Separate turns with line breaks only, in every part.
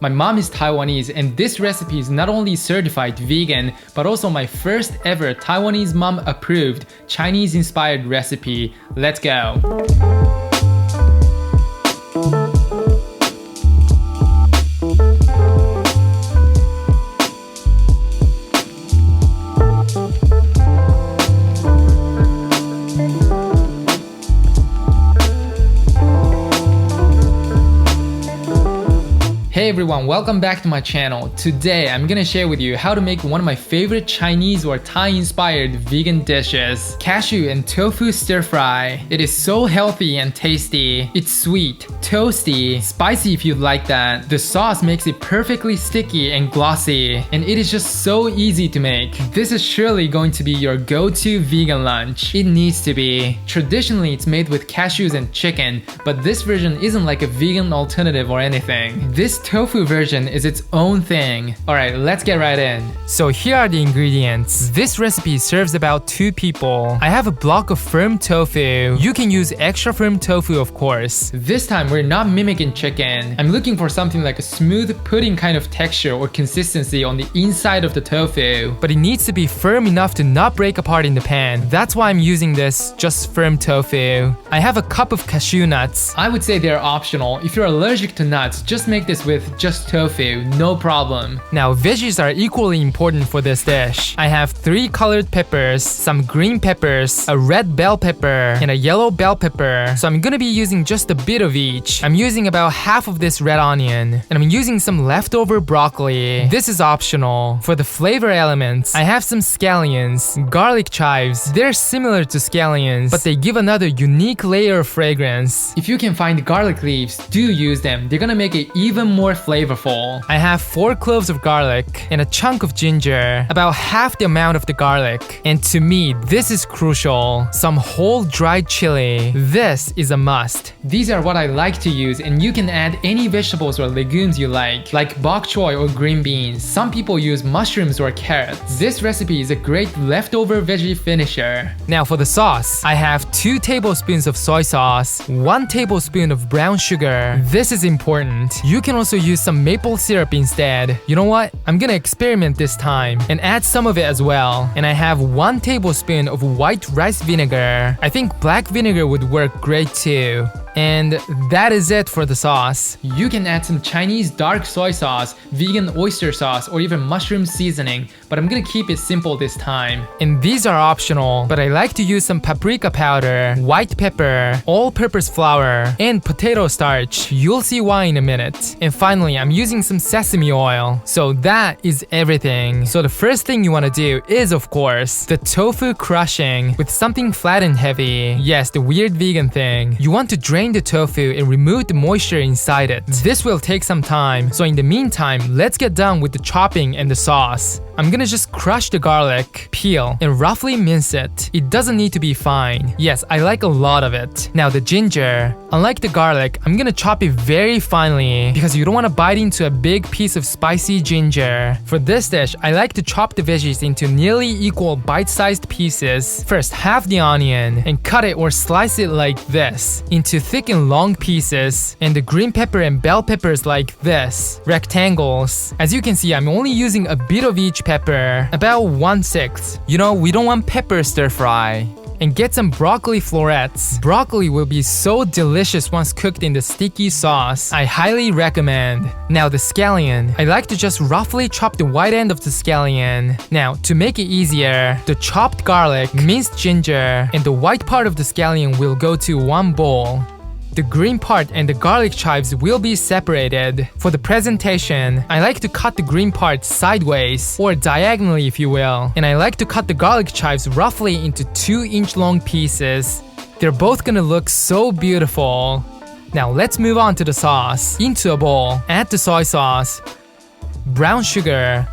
My mom is Taiwanese, and this recipe is not only certified vegan, but also my first ever Taiwanese mom approved Chinese inspired recipe. Let's go! Hey everyone, welcome back to my channel. Today I'm gonna share with you how to make one of my favorite Chinese or Thai inspired vegan dishes, cashew and tofu stir-fry. It is so healthy and tasty. It's sweet, toasty, spicy if you like that. The sauce makes it perfectly sticky and glossy, and it is just so easy to make. This is surely going to be your go-to vegan lunch. It needs to be. Traditionally it's made with cashews and chicken, but this version isn't like a vegan alternative or anything. This tofu version is its own thing. Alright, let's get right in. So here are the ingredients. This recipe serves about 2 people. I have a block of firm tofu. You can use extra firm tofu of course. This time we're not mimicking chicken. I'm looking for something like a smooth pudding kind of texture or consistency on the inside of the tofu. But it needs to be firm enough to not break apart in the pan. That's why I'm using this just firm tofu. I have a cup of cashew nuts. I would say they're optional. If you're allergic to nuts, just make this with just tofu, no problem. Now veggies are equally important for this dish. I have 3 colored peppers, some green peppers, a red bell pepper, and a yellow bell pepper. So I'm gonna be using just a bit of each. I'm using about half of this red onion, and I'm using some leftover broccoli. This is optional. For the flavor elements, I have some scallions, garlic chives. They're similar to scallions, but they give another unique layer of fragrance. If you can find garlic leaves, do use them. They're gonna make it even more flavorful. I have 4 cloves of garlic and a chunk of ginger, about half the amount of the garlic. And to me, this is crucial. Some whole dried chili. This is a must. These are what I like to use, and you can add any vegetables or legumes you like bok choy or green beans. Some people use mushrooms or carrots. This recipe is a great leftover veggie finisher. Now for the sauce, I have 2 tablespoons of soy sauce, 1 tablespoon of brown sugar. This is important. You can also use some maple syrup instead. You know what? I'm gonna experiment this time and add some of it as well. And I have 1 tablespoon of white rice vinegar. I think black vinegar would work great too. And that is it for the sauce. You can add some Chinese dark soy sauce, vegan oyster sauce, or even mushroom seasoning, but I'm gonna keep it simple this time. And these are optional, but I like to use some paprika powder, white pepper, all-purpose flour, and potato starch. You'll see why in a minute. And finally, I'm using some sesame oil. So that is everything. So the first thing you wanna do is, of course, the tofu crushing with something flat and heavy. Yes, the weird vegan thing. You want to drain the tofu and remove the moisture inside it. This will take some time, so in the meantime, let's get done with the chopping and the sauce. I'm gonna just crush the garlic, peel, and roughly mince it. It doesn't need to be fine. Yes, I like a lot of it. Now the ginger. Unlike the garlic, I'm gonna chop it very finely because you don't want to bite into a big piece of spicy ginger. For this dish, I like to chop the veggies into nearly equal bite-sized pieces. First, halve the onion and cut it or slice it like this into thick and long pieces, and the green pepper and bell peppers like this, rectangles. As you can see, I'm only using a bit of each pepper, about 1/6. You know, we don't want pepper stir fry. And get some broccoli florets. Broccoli will be so delicious once cooked in the sticky sauce. I highly recommend. Now the scallion. I like to just roughly chop the white end of the scallion. Now to make it easier, the chopped garlic, minced ginger, and the white part of the scallion will go to one bowl. The green part and the garlic chives will be separated. For the presentation, I like to cut the green part sideways, or diagonally if you will. And I like to cut the garlic chives roughly into 2-inch long pieces. They're both gonna look so beautiful. Now let's move on to the sauce. Into a bowl, add the soy sauce, brown sugar,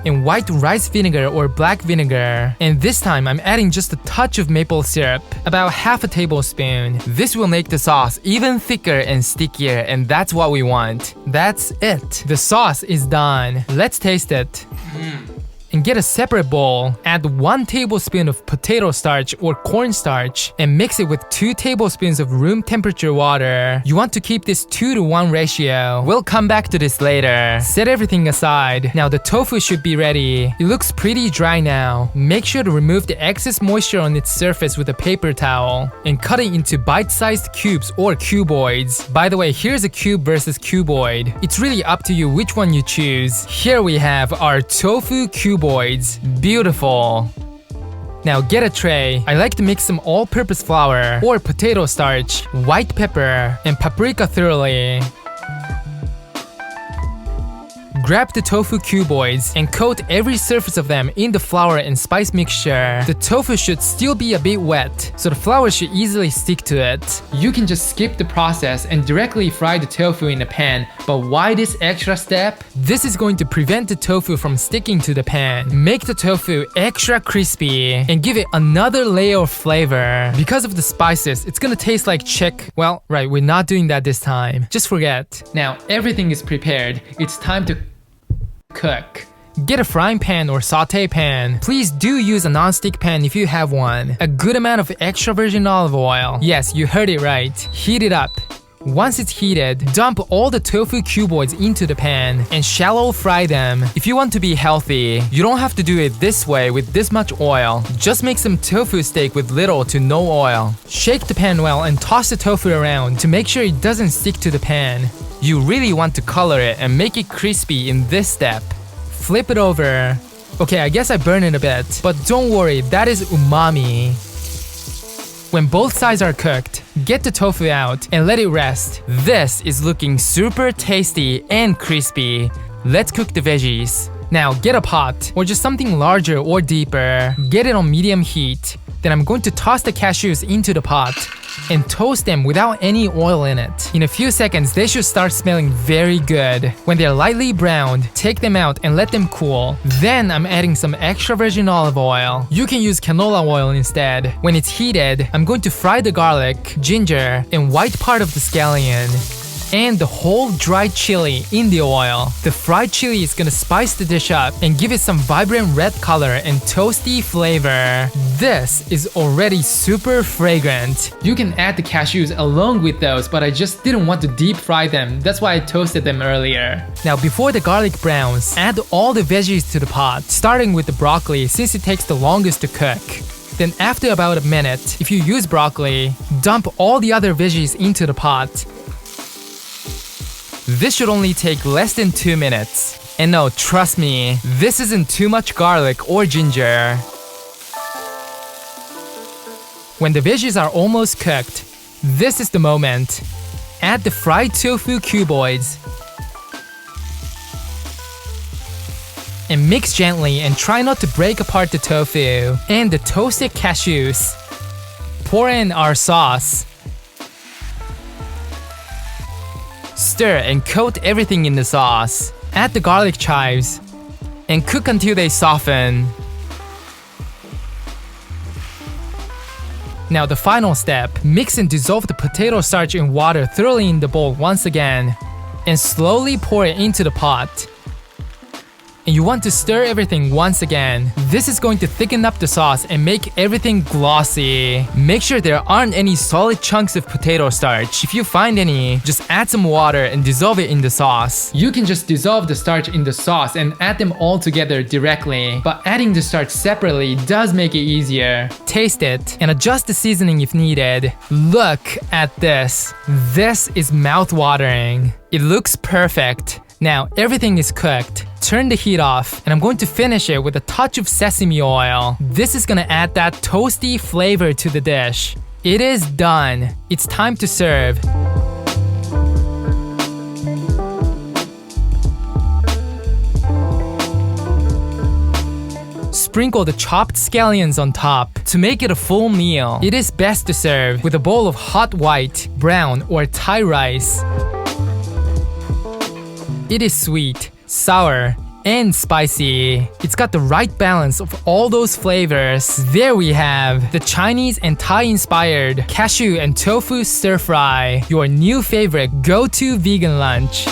and white rice vinegar or black vinegar. And this time I'm adding just a touch of maple syrup, about half a tablespoon. This will make the sauce even thicker and stickier, and that's what we want. That's it. The sauce is done. Let's taste it. and get a separate bowl. Add 1 tablespoon of potato starch or cornstarch and mix it with 2 tablespoons of room temperature water. You want to keep this 2-to-1 ratio. We'll come back to this later. Set everything aside. Now the tofu should be ready. It looks pretty dry now. Make sure to remove the excess moisture on its surface with a paper towel and cut it into bite-sized cubes or cuboids. By the way, here's a cube versus cuboid. It's really up to you which one you choose. Here we have our tofu cuboids. Beautiful. Now get a tray. I like to mix some all-purpose flour or potato starch, white pepper, and paprika thoroughly. Grab the tofu cuboids and coat every surface of them in the flour and spice mixture. The tofu should still be a bit wet, so the flour should easily stick to it. You can just skip the process and directly fry the tofu in a pan, but why this extra step? This is going to prevent the tofu from sticking to the pan. Make the tofu extra crispy and give it another layer of flavor. Because of the spices, it's gonna taste like well, right, we're not doing that this time. Just forget. Now everything is prepared. It's time to cook. Get a frying pan or saute pan. Please do use a non-stick pan if you have one. A good amount of extra virgin olive oil. Yes, you heard it right. Heat it up. Once it's heated, dump all the tofu cuboids into the pan and shallow fry them. If you want to be healthy, you don't have to do it this way with this much oil. Just make some tofu steak with little to no oil. Shake the pan well and toss the tofu around to make sure it doesn't stick to the pan. You really want to color it and make it crispy in this step. Flip it over. Okay, I guess I burned it a bit, but don't worry, that is umami. When both sides are cooked, get the tofu out and let it rest. This is looking super tasty and crispy. Let's cook the veggies. Now get a pot or just something larger or deeper. Get it on medium heat. Then I'm going to toss the cashews into the pot and toast them without any oil in it. In a few seconds, they should start smelling very good. When they're lightly browned, take them out and let them cool. Then I'm adding some extra virgin olive oil. You can use canola oil instead. When it's heated, I'm going to fry the garlic, ginger, and white part of the scallion, and the whole dried chili in the oil. The fried chili is gonna spice the dish up and give it some vibrant red color and toasty flavor. This is already super fragrant. You can add the cashews along with those, but I just didn't want to deep fry them. That's why I toasted them earlier. Now before the garlic browns, add all the veggies to the pot, starting with the broccoli since it takes the longest to cook. Then after about a minute, if you use broccoli, dump all the other veggies into the pot. This should only take less than 2 minutes. And no, trust me, this isn't too much garlic or ginger. When the veggies are almost cooked, this is the moment. Add the fried tofu cuboids and mix gently and try not to break apart the tofu and the toasted cashews. Pour in our sauce. Stir and coat everything in the sauce. Add the garlic chives and cook until they soften. Now the final step, mix and dissolve the potato starch in water thoroughly in the bowl once again and slowly pour it into the pot. And you want to stir everything once again. This is going to thicken up the sauce and make everything glossy. Make sure there aren't any solid chunks of potato starch. If you find any, just add some water and dissolve it in the sauce. You can just dissolve the starch in the sauce and add them all together directly. But adding the starch separately does make it easier. Taste it and adjust the seasoning if needed. Look at this. This is mouth-watering. It looks perfect. Now everything is cooked. Turn the heat off, and I'm going to finish it with a touch of sesame oil. This is gonna add that toasty flavor to the dish. It is done. It's time to serve. Sprinkle the chopped scallions on top to make it a full meal. It is best to serve with a bowl of hot white, brown, or Thai rice. It is sweet, sour, and spicy. It's got the right balance of all those flavors. There we have the Chinese and Thai-inspired cashew and tofu stir-fry, your new favorite go-to vegan lunch.